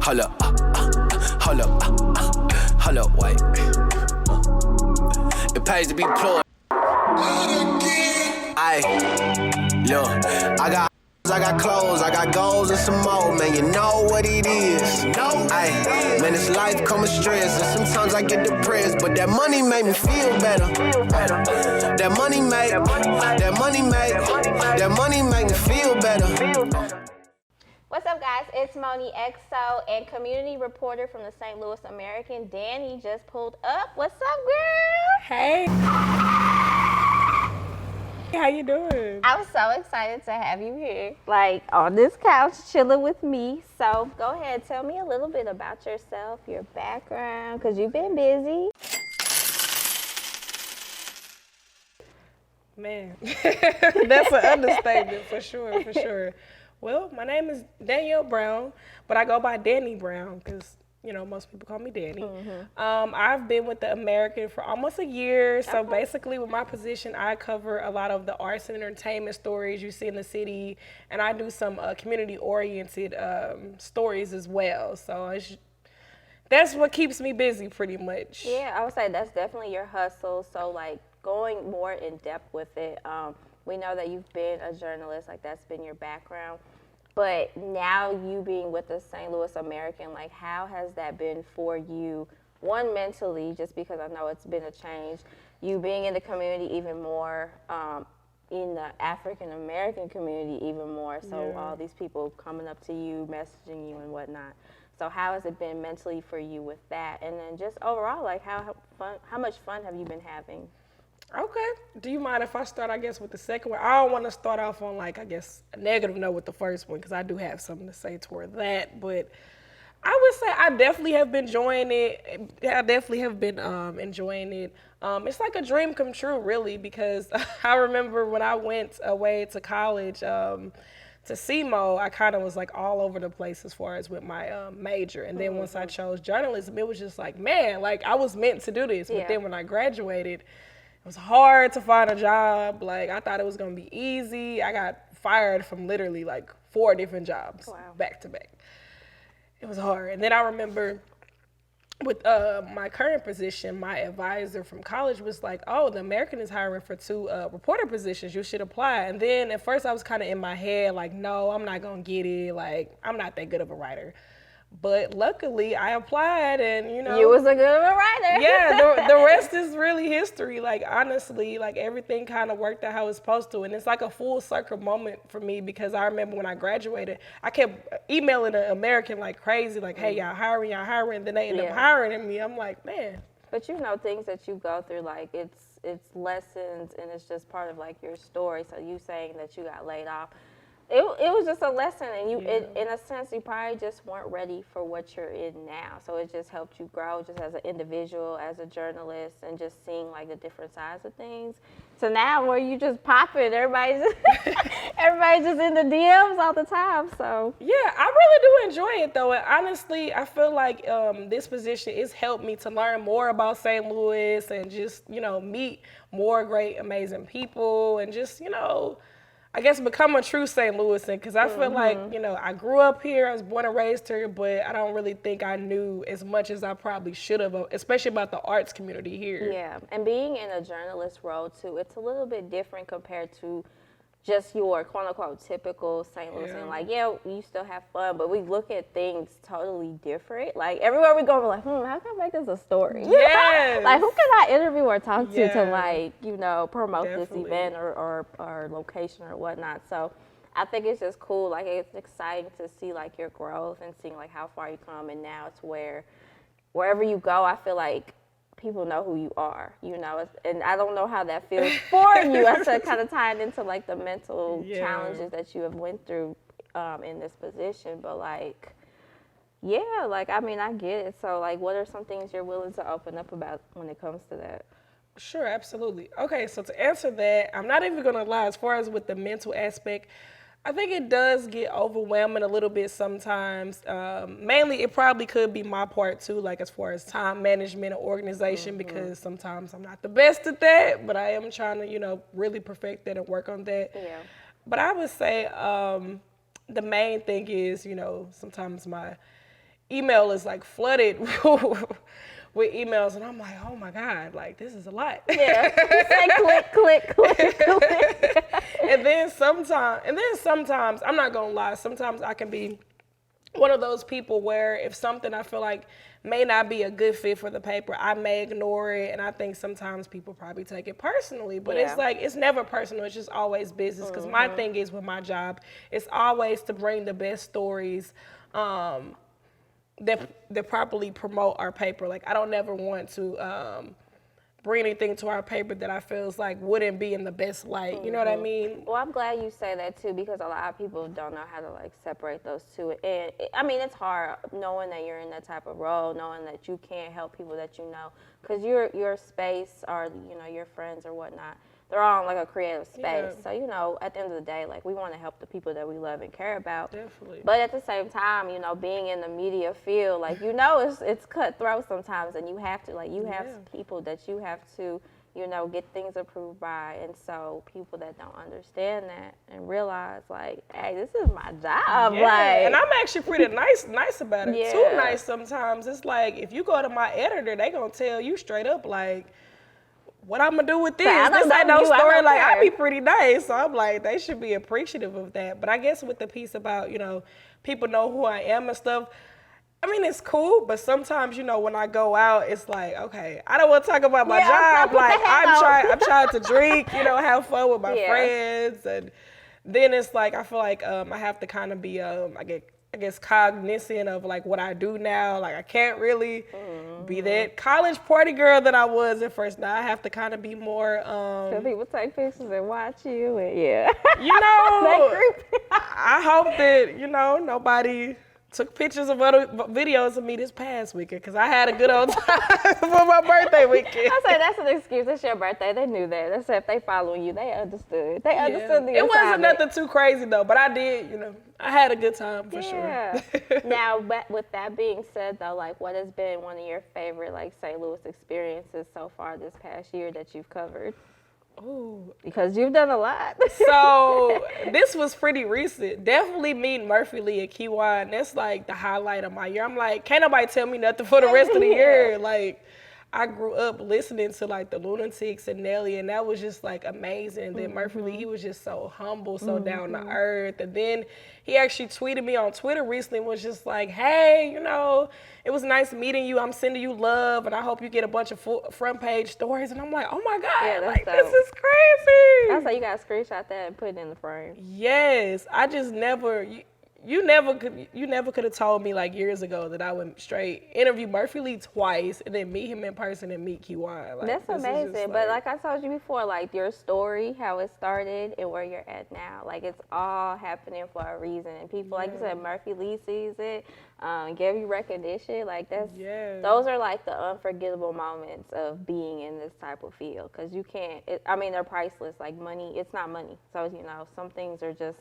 hold up, hold up, hold up, wait. It pays to be employed. Aye, look, I got clothes, I got goals and some more, man, you know what it is. Aye, man, this life come with stress, and sometimes I get depressed, but that money make me feel better. That money make me feel better. What's up, guys? It's MonneXo, and community reporter from the St. Louis American, Dani, just pulled up. What's up, girl? Hey. How you doing? I'm so excited to have you here, like on this couch, chilling with me. So go ahead, tell me a little bit about yourself, your background, because you've been busy. Man, that's an understatement for sure. Well, my name is Danielle Brown, but I go by Dani Brown because, you know, most people call me Dani. Mm-hmm. I've been with the American for almost a year. So basically with my position, I cover a lot of the arts and entertainment stories you see in the city, and I do some community-oriented stories as well. So that's what keeps me busy pretty much. Yeah, I would say that's definitely your hustle. So like going more in depth with it, we know that you've been a journalist, like that's been your background. But now you being with the St. Louis American, like how has that been for you? One, mentally, just because I know it's been a change. You being in the community even more, in the African American community even more. So all these people coming up to you, messaging you and whatnot. So how has it been mentally for you with that? And then just overall, like how much fun have you been having? Okay. Do you mind if I start, I guess, with the second one? I don't want to start off on, like, I guess, a negative note with the first one because I do have something to say toward that. But I would say I definitely have been enjoying it. It's like a dream come true, really, because I remember when I went away to college to SEMO, I kind of was, like, all over the place as far as with my major. And then once I chose journalism, it was just like, man, like, I was meant to do this. But then when I graduated, it was hard to find a job. Like, I thought it was going to be easy. I got fired from literally like 4 different jobs back to back. It was hard. And then I remember with my current position, my advisor from college was like, oh, the American is hiring for 2 reporter positions. You should apply. And then at first I was kind of in my head like, no, I'm not going to get it. Like, I'm not that good of a writer. But luckily, I applied, and you know, you was a good of a writer. Yeah, the rest is really history. Like honestly, like everything kind of worked out how it's supposed to, and it's like a full circle moment for me because I remember when I graduated, I kept emailing the American like crazy, like, "Hey, y'all hiring?" And then they end up hiring me. I'm like, man. But you know, things that you go through, like it's lessons, and it's just part of like your story. So you saying that you got laid off. It was just a lesson, and you, in a sense, you probably just weren't ready for what you're in now. So it just helped you grow just as an individual, as a journalist, and just seeing like the different sides of things. So now where you just popping, everybody's just in the DMs all the time. So yeah, I really do enjoy it though. And honestly, I feel like this position has helped me to learn more about St. Louis and just, you know, meet more great, amazing people and just, you know, I guess become a true St. Louisan because I feel like, you know, I grew up here, I was born and raised here, but I don't really think I knew as much as I probably should have, especially about the arts community here. Yeah, and being in a journalist role too, it's a little bit different compared to just your quote unquote typical St. Louisan. Like, you still have fun, but we look at things totally different. Like everywhere we go, we're like, how can I make this a story? Yes. Like who can I interview or talk to like, you know, promote this event or location or whatnot. So I think it's just cool. Like it's exciting to see like your growth and seeing like how far you come, and now it's wherever you go, I feel like people know who you are, you know, and I don't know how that feels for you. I said kind of tying into like the mental challenges that you have went through in this position, but like, like, I mean, I get it. So like, what are some things you're willing to open up about when it comes to that? Sure, absolutely. Okay, so to answer that, I'm not even gonna lie, as far as with the mental aspect, I think it does get overwhelming a little bit sometimes. Mainly, it probably could be my part too, like as far as time management or organization, because sometimes I'm not the best at that, but I am trying to, you know, really perfect that and work on that. Yeah. But I would say the main thing is, you know, sometimes email is like flooded with emails, and I'm like, oh my God, like this is a lot. Yeah. Just like click. And then sometimes, I'm not gonna lie, sometimes I can be one of those people where if something I feel like may not be a good fit for the paper, I may ignore it. And I think sometimes people probably take it personally, but it's like, it's never personal. It's just always business. Because my thing is with my job, it's always to bring the best stories that properly promote our paper. Like, I don't never want to bring anything to our paper that I feel like wouldn't be in the best light. You know what I mean? Well, I'm glad you say that too, because a lot of people don't know how to like separate those two. And I mean, it's hard knowing that you're in that type of role, knowing that you can't help people that you know, because your space or your friends or whatnot, they're all in like a creative space. Yeah. So at the end of the day, like we want to help the people that we love and care about. Definitely. But at the same time, being in the media field, like it's cutthroat sometimes, and you have to people that you have to get things approved by. And so people that don't understand that and realize like, hey, this is my job. Yeah, like, and I'm actually pretty nice about it. Yeah. Too nice sometimes. It's like if you go to my editor, they gonna tell you straight up like, what I'm gonna do with this? This ain't no story. Like, I be pretty nice. So I'm like, they should be appreciative of that. But I guess with the piece about, people know who I am and stuff, I mean, it's cool, but sometimes, when I go out, it's like, okay, I don't want to talk about my job. Like, I'm trying to drink, have fun with my friends. And then it's like, I feel like I have to kind of be, I guess cognizant of like what I do now. Like I can't really be that college party girl that I was at first. Now I have to kind of be more. So people take pictures and watch you, and I hope that nobody took pictures of other videos of me this past weekend because I had a good old time for my birthday weekend. I say that's an excuse. It's your birthday. They knew that. That's if they following you. They understood. They understood the It assignment. wasn't nothing too crazy though, but I did, I had a good time for sure. Now, but with that being said though, like what has been one of your favorite like St. Louis experiences so far this past year that you've covered? Ooh. Because you've done a lot. So this was pretty recent. Definitely meeting Murphy Lee at Kiwan. That's like the highlight of my year. I'm like, can't nobody tell me nothing for the rest of the year. Like, I grew up listening to like the Lunatics and Nelly, and that was just like amazing. And then Murphy Lee, he was just so humble, so down to earth. And then he actually tweeted me on Twitter recently and was just like, hey, it was nice meeting you. I'm sending you love, and I hope you get a bunch of front page stories. And I'm like, oh my God, like, this is crazy. That's how you got to screenshot that and put it in the frame. Yes, I just never. You never could have told me like years ago that I would straight interview Murphy Lee twice and then meet him in person and meet Kiwan. Like, that's amazing. But like I told you before, like your story, how it started and where you're at now, like it's all happening for a reason. And people, like you said, Murphy Lee sees it, gave you recognition. Like those are like the unforgettable moments of being in this type of field because you can't. They're priceless. Like money, it's not money. So some things are just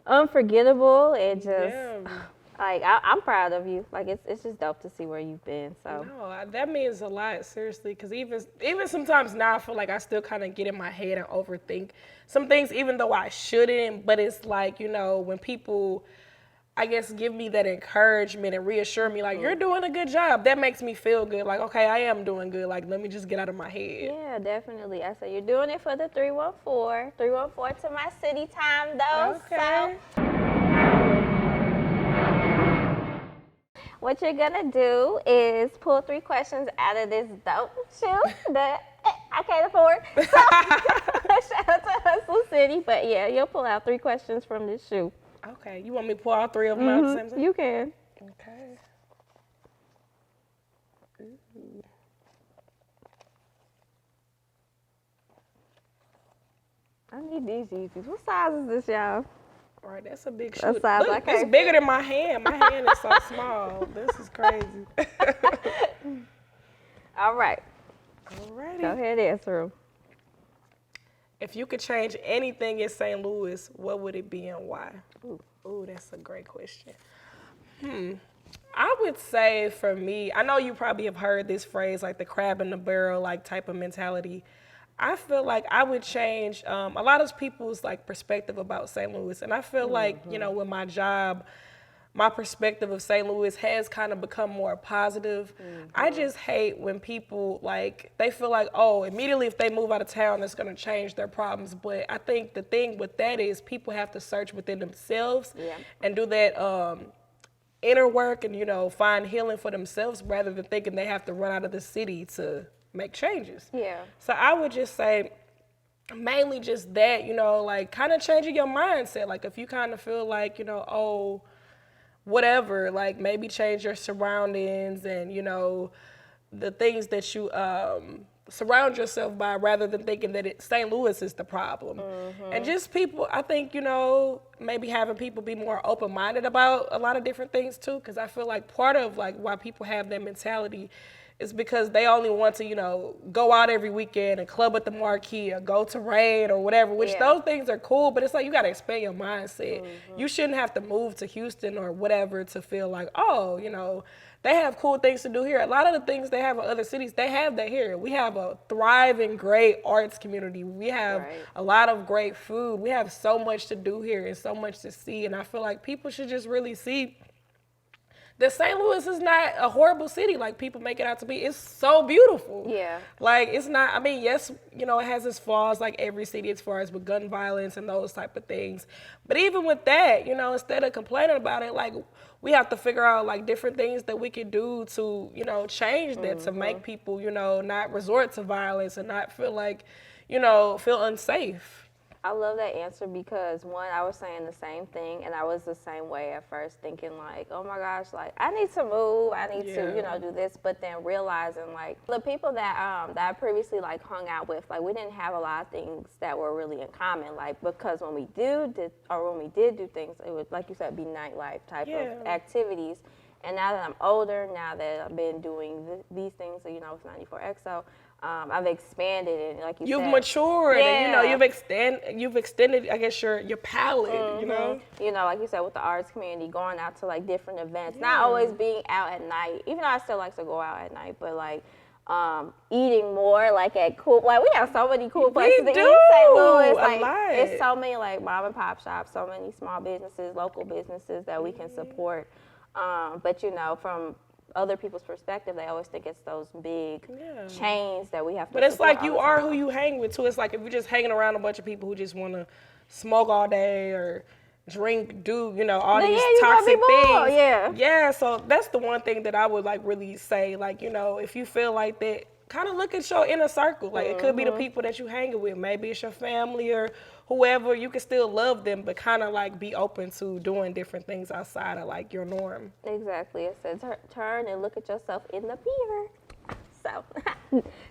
unforgettable. It just like I'm proud of you. Like it's just dope to see where you've been. So no, that means a lot, seriously. Because even sometimes now I feel like I still kind of get in my head and overthink some things, even though I shouldn't. But it's like when people, I guess, give me that encouragement and reassure me, like, you're doing a good job. That makes me feel good. Like, okay, I am doing good. Like, let me just get out of my head. Yeah, definitely. I say you're doing it for the 314. 314 to my city time, though. Okay. So, what you're going to do is pull 3 questions out of this dope shoe that I can't afford. So, shout out to Hustle City. But, yeah, you'll pull out 3 questions from this shoe. Okay, you want me to pull all 3 of them out at the same time? You can. Okay. Ooh. I need these Yeezys. What size is this, y'all? All right, that's a big shoe. Look, it's bigger than my hand. My hand is so small. This is crazy. All right. Alrighty. Go ahead, answer them. If you could change anything in St. Louis, what would it be and why? Ooh, that's a great question. I would say for me, I know you probably have heard this phrase, like the crab in the barrel, like type of mentality. I feel like I would change a lot of people's like perspective about St. Louis. And I feel like, with my job, my perspective of St. Louis has kind of become more positive. I just hate when people, like, they feel like, oh, immediately if they move out of town, that's going to change their problems. But I think the thing with that is people have to search within themselves and do that inner work and, you know, find healing for themselves rather than thinking they have to run out of the city to make changes. Yeah. So I would just say mainly just that, you know, like kind of changing your mindset. Like if you kind of feel like, you know, oh, whatever, like maybe change your surroundings and, you know, the things that you surround yourself by rather than thinking that St. Louis is the problem. And just people, I think, you know, maybe having people be more open-minded about a lot of different things too, because I feel like part of like why people have that mentality is because they only want to, you know, go out every weekend and club at the Marquee or go to Raid or whatever, which those things are cool, but it's like you got to expand your mindset. You shouldn't have to move to Houston or whatever to feel like, oh, you know, they have cool things to do here. A lot of the things they have in other cities, they have that here. We have a thriving, great arts community. We have a lot of great food. We have so much to do here and so much to see, and I feel like people should just really see that St. Louis is not a horrible city like people make it out to be. It's so beautiful. Yeah. Like, it's not, I mean, yes, you know, it has its flaws like every city as far as with gun violence and those type of things. But even with that, you know, instead of complaining about it, like, we have to figure out, like, different things that we could do to, you know, change that, to make people, you know, not resort to violence and not feel like, you know, feel unsafe. I love that answer because, one, I was saying the same thing, and I was the same way at first, thinking like, oh my gosh, like, I need to move, I need to, you know, do this, but then realizing, like, the people that I previously, like, hung out with, like, we didn't have a lot of things that were really in common, like, because when we did do things, it would, like you said, be nightlife type of activities, and now that I'm older, now that I've been doing these things, you know, with 94XO, I've expanded it, like you said. You've matured, and you know you've extended, I guess, your palette. You know, like you said, with the arts community, going out to like different events, not always being out at night. Even though I still like to go out at night, but like eating more, like at cool. Like we have so many cool places to eat in St. Louis. Like it's so many like mom and pop shops, so many small businesses, local businesses that we can support. But you know, from other people's perspective, they always think it's those big chains that we have to. But it's like you are who you hang with too. It's like if you're just hanging around a bunch of people who just want to smoke all day or drink, do, you know, all these toxic things. Yeah. So that's the one thing that I would like really say, like, you know, if you feel like that, kind of look at your inner circle. Like it could be the people that you hanging with. Maybe it's your family or whoever. You can still love them, but kind of like be open to doing different things outside of like your norm. Exactly. It says turn and look at yourself in the mirror. So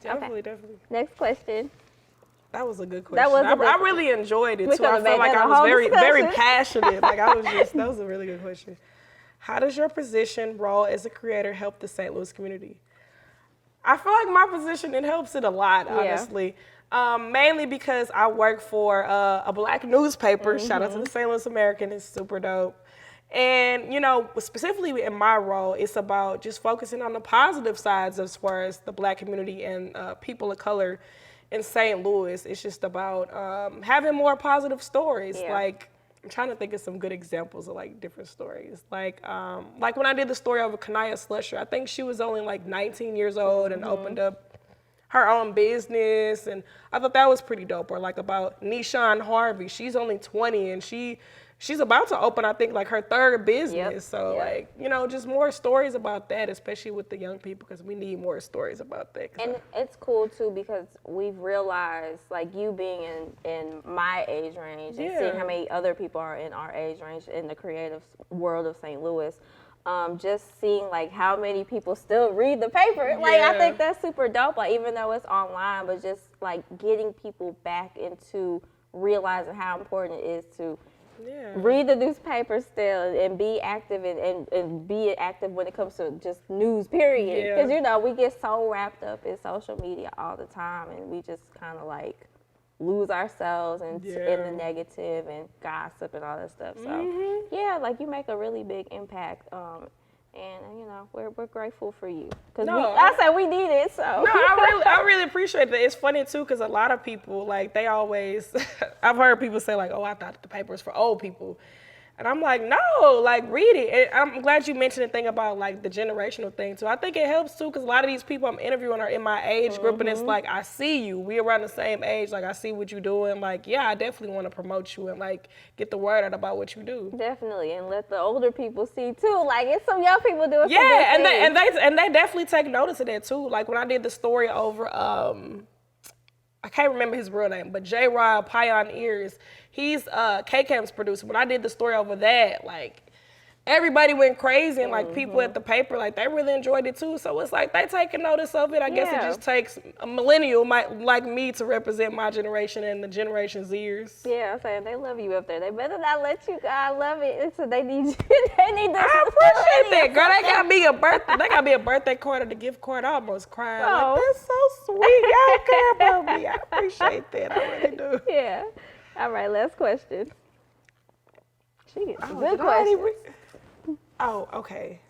definitely. Next question. That was a good question. I really enjoyed it too. I felt like I was very passionate. Like that was a really good question. How does your position, role as a creator, help the St. Louis community? I feel like my position, it helps it a lot, honestly. Mainly because I work for a Black newspaper. Shout out to the St. Louis American. It's super dope. And, you know, specifically in my role, it's about just focusing on the positive sides as far as the Black community and people of color in St. Louis. It's just about having more positive stories. Like, I'm trying to think of some good examples of like different stories. Like when I did the story of Kanaya Slusher, I think she was only like 19 years old and opened up her own business, and I thought that was pretty dope. Or like about Nishan Harvey, she's only 20 and she's about to open, I think, like her third business. Like, you know, just more stories about that, especially with the young people, because we need more stories about that. And it's cool too because we've realized, like you being in my age range and seeing how many other people are in our age range in the creative world of St. Louis, just seeing like how many people still read the paper. Like I think that's super dope. Like even though it's online, but just like getting people back into realizing how important it is to read the newspaper still and be active and be active when it comes to just news, period. Because, you know, we get so wrapped up in social media all the time and we just kind of like lose ourselves in the negative and gossip and all that stuff. So, like you make a really big impact. And, you know, we're grateful for you. Because I said we need it, so. No, I really appreciate that. It's funny, too, because a lot of people, like, they always, I've heard people say, like, oh, I thought the paper was for old people. And I'm like, no, like, read it. And I'm glad you mentioned the thing about, like, the generational thing, too. I think it helps, too, because a lot of these people I'm interviewing are in my age group, and it's like, I see you. We around the same age. Like, I see what you're doing. Like, yeah, I definitely want to promote you and, like, get the word out about what you do. Definitely, and let the older people see, too. Like, it's some young people doing some good Yeah, things. and they definitely take notice of that, too. Like, when I did the story over, I can't remember his real name, but J. Rod Pioneers, he's K-Camp's producer. When I did the story over that, like, everybody went crazy, and like people at the paper, like, they really enjoyed it too. So it's like they taking notice of it. I guess it just takes a millennial like me to represent my generation and the Generation Zers. Yeah, I'm saying they love you up there. They better not let you go. I love it. So they need you. They need this. I appreciate that, girl. They got me a birthday. They got me a birthday card or the gift card. I almost cried. Oh. Like, that's so sweet. Y'all care about me. I appreciate that. I really do. Yeah. All right, last question. She gets some good Did I already questions. Oh, okay.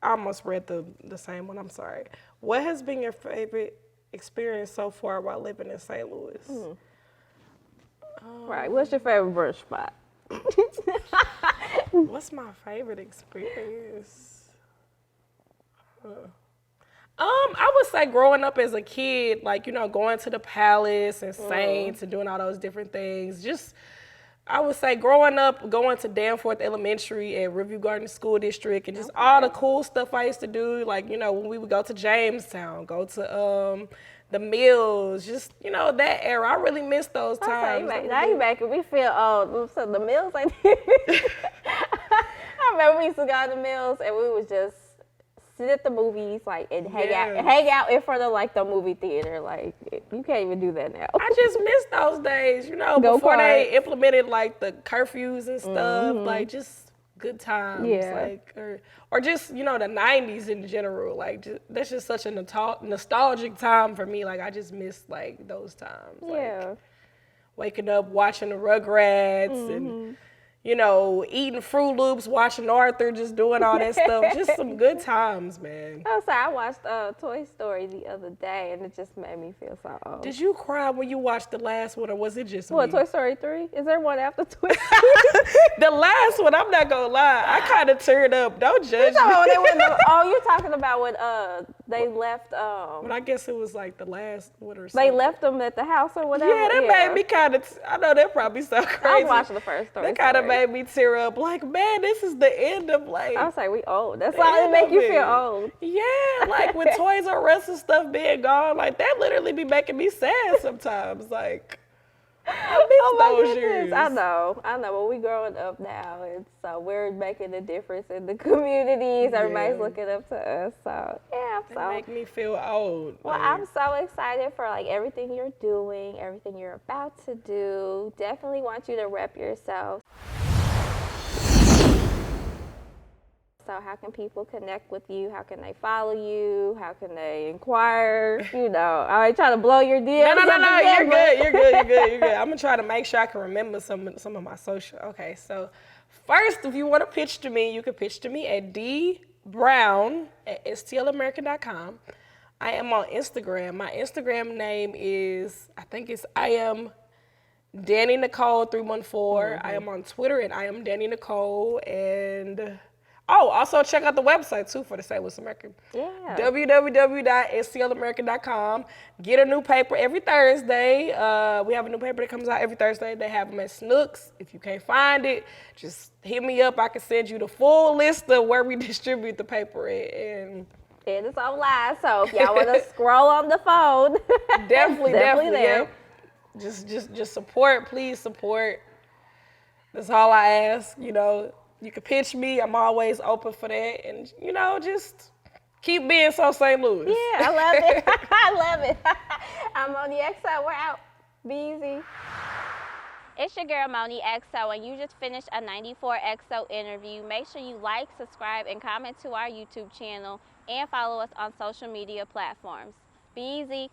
I almost read the same one. I'm sorry. What has been your favorite experience so far while living in St. Louis? Right. What's your favorite brunch spot? What's my favorite experience? I would say growing up as a kid, like, you know, going to the Palace and Saints and doing all those different things. Just, I would say growing up, going to Danforth Elementary at Riverview Garden School District and just all the cool stuff I used to do. Like, you know, when we would go to Jamestown, go to the Mills, just, you know, that era. I really miss those times. Now you making me feel old. So the Mills ain't I remember we used to go to the Mills and we would just sit at the movies, like, and hang out in front of, like, the movie theater. Like, you can't even do that now. I just miss those days, you know, before they implemented, like, the curfews and stuff. Like, just good times. Like, or just, you know, the 90s in general. Like, that's just such a nostalgic time for me. Like, I just miss, like, those times. Like, waking up, watching the Rugrats and, you know, eating Fruit Loops, watching Arthur, just doing all that stuff. Just some good times, man. Oh, so I watched Toy Story the other day, and it just made me feel so old. Did you cry when you watched the last one, or was it just What, me? Toy Story 3? Is there one after Toy Story? The last one, I'm not going to lie, I kind of teared up. Don't judge me. You're talking about when they left. But I guess it was like the last one or something. They left them at the house or whatever? Yeah, that made me kind of, I know that probably sounds crazy. I watched the first Toy That kind of Story. made me tear up. Like, man, this is the end of, like. I was like, we old. That's why it make you feel old. Yeah, like with Toys R Us and stuff being gone, like that literally be making me sad sometimes. Like, I miss those years. I know. But we growing up now, and so we're making a difference in the communities. Everybody's looking up to us. So yeah, They make me feel old. Well, like, I'm so excited for like everything you're doing, everything you're about to do. Definitely want you to rep yourself. So how can people connect with you? How can they follow you? How can they inquire? You know, I ain't trying to blow your DMs. No, you're good. I'm gonna try to make sure I can remember some of my social. Okay, so first, if you want to pitch to me, you can pitch to me at dbrown@stlamerican.com. I am on Instagram. My Instagram name is, I am Dani Nicole 314. I am on Twitter and I am Dani Nicole. And also check out the website too for the St. Louis American. Yeah. www.stlamerican.com. Get a new paper every Thursday. We have a new paper that comes out every Thursday. They have them at Snooks. If you can't find it, just hit me up. I can send you the full list of where we distribute the paper at. And it's online, so if y'all want to scroll on the phone, definitely there. Yeah. Just support, please support. That's all I ask, you know. You can pitch me. I'm always open for that. And, you know, just keep being so St. Louis. Yeah, I love it. I love it. I'm MonneXo. We're out. Be easy. It's your girl, MonneXo, and you just finished a 94XO interview. Make sure you like, subscribe, and comment to our YouTube channel, and follow us on social media platforms. Be easy.